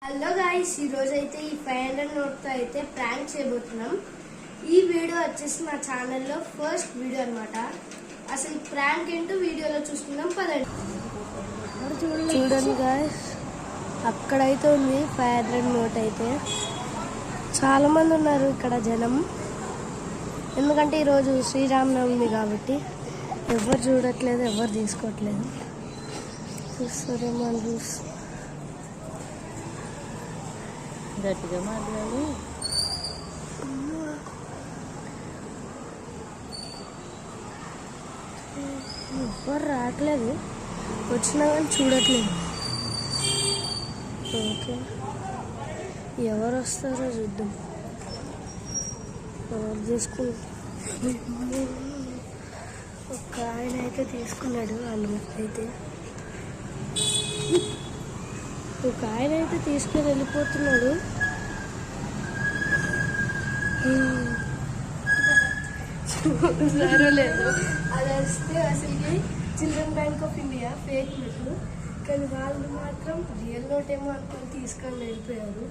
Hello guys, ఈరోజు అయితే ఈ 500 నోట్తో అయితే ప్రాంక్ చేయబోతున్నాం. ఈ వీడియో వచ్చేసి నా ఛానల్లో ఫస్ట్ వీడియో అనమాట. అసలు ప్రాంక్ ఏంటో వీడియోలో చూసుకుందాం పదండి. చూడండి గాయ్స్, అక్కడైతే ఉంది 500 నోట్. అయితే చాలా మంది ఉన్నారు ఇక్కడ జనం, ఎందుకంటే ఈరోజు శ్రీరామనవమి కాబట్టి ఎవరు చూడట్లేదు, ఎవరు తీసుకోవట్లేదు. చూస్తారేమో అని చూస్తారు. గట్టిగా మాట్లాడు. ఎవ్వరు రావట్లేదు, వచ్చినా కానీ చూడట్లేదు. ఓకే, ఎవరు వస్తారో చూద్దాం. ఎవరు తీసుకున్నారు? ఒక ఆయన అయితే తీసుకున్నాడు అయితే. ఒక ఆయన అయితే తీసుకుని వెళ్ళిపోతున్నాడు. లేదు, అది వస్తే అసలుకి children bank of India fake నోట్లు, కానీ వాళ్ళు మాత్రం రియల్ నోట్ ఏమో అనుకొని తీసుకొని వెళ్ళిపోయారు.